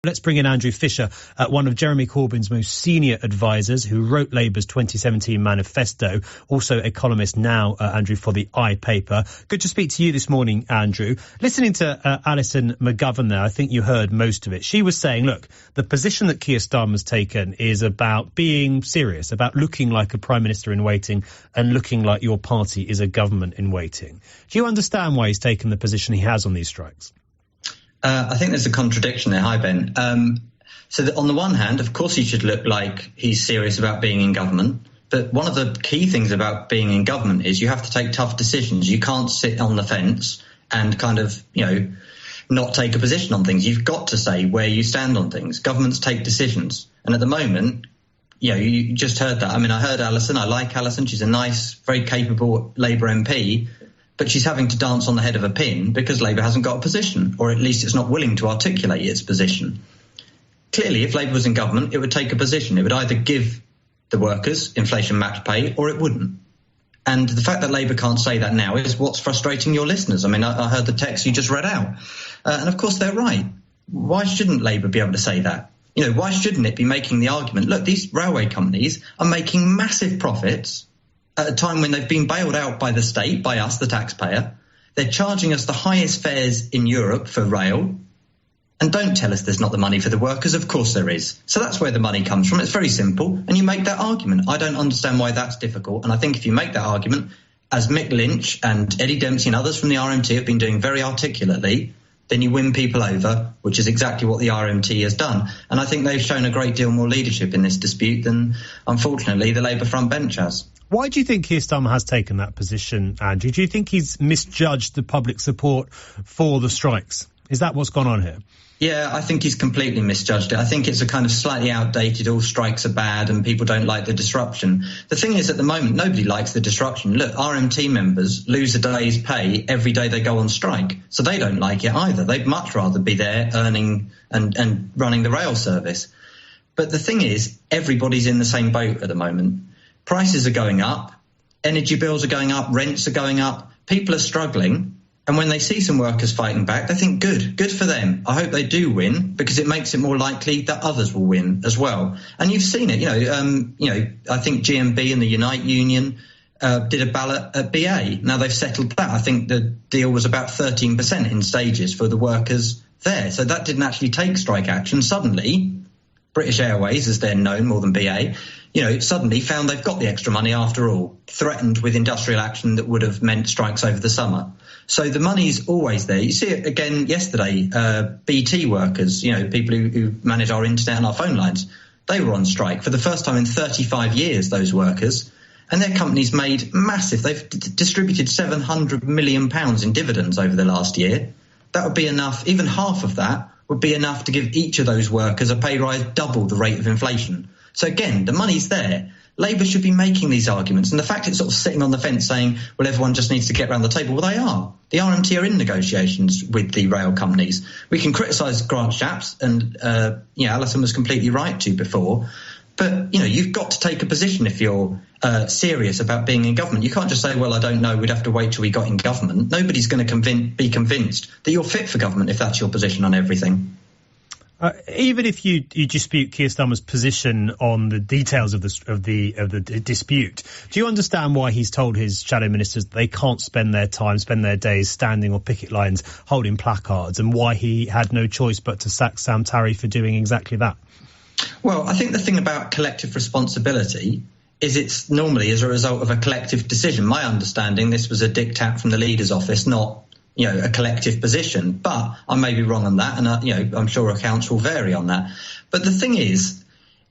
Let's bring in Andrew Fisher, one of Jeremy Corbyn's most senior advisors, who wrote Labour's 2017 manifesto, also a columnist now, Andrew, for the I paper. Good to speak to you this morning, Andrew. Listening to Alison McGovern there, I think you heard most of it. She was saying, look, the position that Keir Starmer's taken is about being serious, about looking like a Prime Minister in waiting and looking like your party is a government in waiting. Do you understand why he's taken the position he has on these strikes? I think there's a contradiction there. Hi, Ben. So that on the one hand, of course, he should look like he's serious about being in government. But one of the key things about being in government is you have to take tough decisions. You can't sit on the fence and kind of, not take a position on things. You've got to say where you stand on things. Governments take decisions. And at the moment, you just heard that. I mean, I heard Alison. I like Alison. She's a nice, very capable Labour MP. But she's having to dance on the head of a pin because Labour hasn't got a position, or at least it's not willing to articulate its position. Clearly, if Labour was in government, it would take a position. It would either give the workers inflation match pay or it wouldn't. And the fact that Labour can't say that now is what's frustrating your listeners. I mean, I heard the text you just read out. And of course, they're right. Why shouldn't Labour be able to say that? Why shouldn't it be making the argument, look, these railway companies are making massive profits at a time when they've been bailed out by the state, by us, the taxpayer. They're charging us the highest fares in Europe for rail. And don't tell us there's not the money for the workers. Of course there is. So that's where the money comes from. It's very simple. And you make that argument. I don't understand why that's difficult. And I think if you make that argument, as Mick Lynch and Eddie Dempsey and others from the RMT have been doing very articulately, then you win people over, which is exactly what the RMT has done. And I think they've shown a great deal more leadership in this dispute than, unfortunately, the Labour front bench has. Why do you think Keir Starmer has taken that position, Andrew? Do you think he's misjudged the public support for the strikes? Is that what's gone on here? Yeah, I think he's completely misjudged it. I think it's a kind of slightly outdated, all strikes are bad and people don't like the disruption. The thing is, at the moment, nobody likes the disruption. Look, RMT members lose a day's pay every day they go on strike. So they don't like it either. They'd much rather be there earning and running the rail service. But the thing is, everybody's in the same boat at the moment. Prices are going up, energy bills are going up, rents are going up, people are struggling. And when they see some workers fighting back, they think, good for them. I hope they do win, because it makes it more likely that others will win as well. And you've seen it, I think GMB and the Unite Union did a ballot at BA. Now they've settled that. I think the deal was about 13% in stages for the workers there. So that didn't actually take strike action. Suddenly, British Airways, as they're known more than BA, suddenly found they've got the extra money after all, threatened with industrial action that would have meant strikes over the summer. So the money's always there. You see it again yesterday, BT workers, people who manage our internet and our phone lines, they were on strike for the first time in 35 years, those workers, and their company's made massive. They've distributed £700 million in dividends over the last year. That would be enough, even half of that would be enough to give each of those workers a pay rise double the rate of inflation. So again, the money's there. Labour should be making these arguments. And the fact it's sort of sitting on the fence saying, well, everyone just needs to get around the table. Well, they are. The RMT are in negotiations with the rail companies. We can criticise Grant Shapps, and, Alison was completely right to before. But, you've got to take a position if you're serious about being in government. You can't just say, well, I don't know, we'd have to wait till we got in government. Nobody's going to be convinced that you're fit for government if that's your position on everything. Even if you dispute Keir Starmer's position on the details of the dispute, do you understand why he's told his shadow ministers that they can't spend their days standing on picket lines holding placards, and why he had no choice but to sack Sam Tarry for doing exactly that? Well, I think the thing about collective responsibility is it's normally as a result of a collective decision. My understanding, this was a diktat from the leader's office, not a collective position. But I may be wrong on that, and I'm sure accounts will vary on that. But the thing is,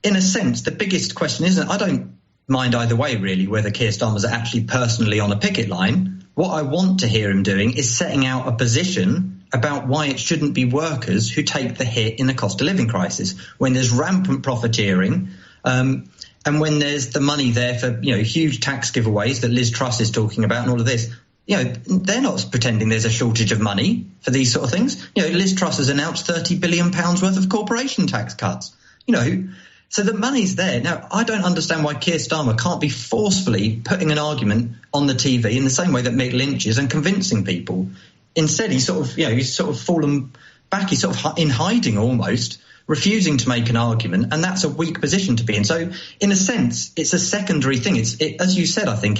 in a sense, the biggest question isn't, I don't mind either way, really, whether Keir Starmer's actually personally on a picket line. What I want to hear him doing is setting out a position about why it shouldn't be workers who take the hit in a cost of living crisis, when there's rampant profiteering, and when there's the money there for, huge tax giveaways that Liz Truss is talking about and all of this. They're not pretending there's a shortage of money for these sort of things. Liz Truss has announced £30 billion worth of corporation tax cuts. So the money's there. Now, I don't understand why Keir Starmer can't be forcefully putting an argument on the TV in the same way that Mick Lynch is and convincing people. Instead, he's sort of fallen back. He's sort of in hiding almost, refusing to make an argument, and that's a weak position to be in. So, in a sense, it's a secondary thing. As you said, I think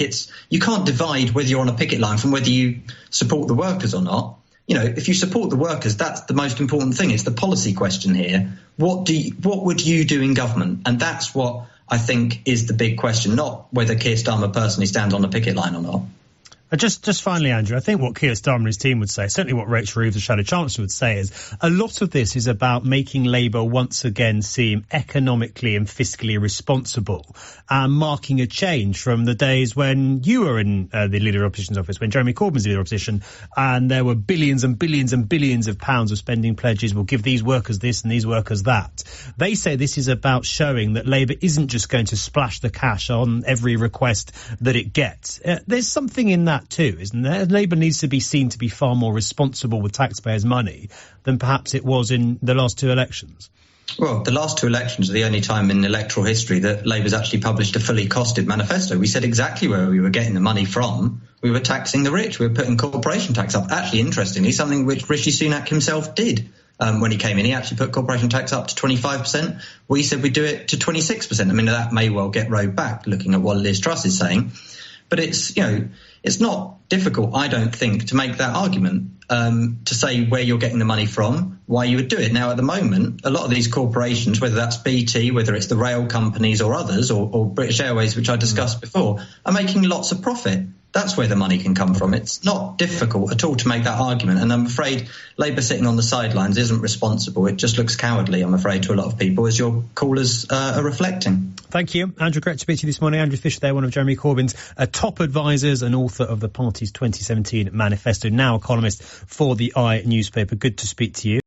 you can't divide whether you're on a picket line from whether you support the workers or not. You know, if you support the workers, that's the most important thing. It's the policy question here. What would you do in government? And that's what I think is the big question, not whether Keir Starmer personally stands on the picket line or not. Just finally, Andrew, I think what Keir Starmer and his team would say, certainly what Rachel Reeves, the Shadow Chancellor, would say, is a lot of this is about making Labour once again seem economically and fiscally responsible and marking a change from the days when you were in the Leader of Opposition's office, when Jeremy Corbyn was the Leader of Opposition, and there were billions and billions and billions of pounds of spending pledges. We'll give these workers this and these workers that. They say this is about showing that Labour isn't just going to splash the cash on every request that it gets. There's something in that too, isn't there? Labour needs to be seen to be far more responsible with taxpayers' money than perhaps it was in the last two elections. Well, the last two elections are the only time in electoral history that Labour's actually published a fully costed manifesto. We said exactly where we were getting the money from. We were taxing the rich. We were putting corporation tax up. Actually, interestingly, something which Rishi Sunak himself did when he came in. He actually put corporation tax up to 25%. We said we'd do it to 26%. I mean, that may well get rowed back, looking at what Liz Truss is saying. But it's not difficult, I don't think, to make that argument, to say where you're getting the money from, why you would do it. Now, at the moment, a lot of these corporations, whether that's BT, whether it's the rail companies or others, or British Airways, which I discussed before, are making lots of profit. That's where the money can come from. It's not difficult at all to make that argument. And I'm afraid Labour sitting on the sidelines isn't responsible. It just looks cowardly, I'm afraid, to a lot of people, as your callers are reflecting. Thank you. Andrew, great to speak to you this morning. Andrew Fisher there, one of Jeremy Corbyn's top advisors and author of the party's 2017 manifesto, now a columnist for the I newspaper. Good to speak to you.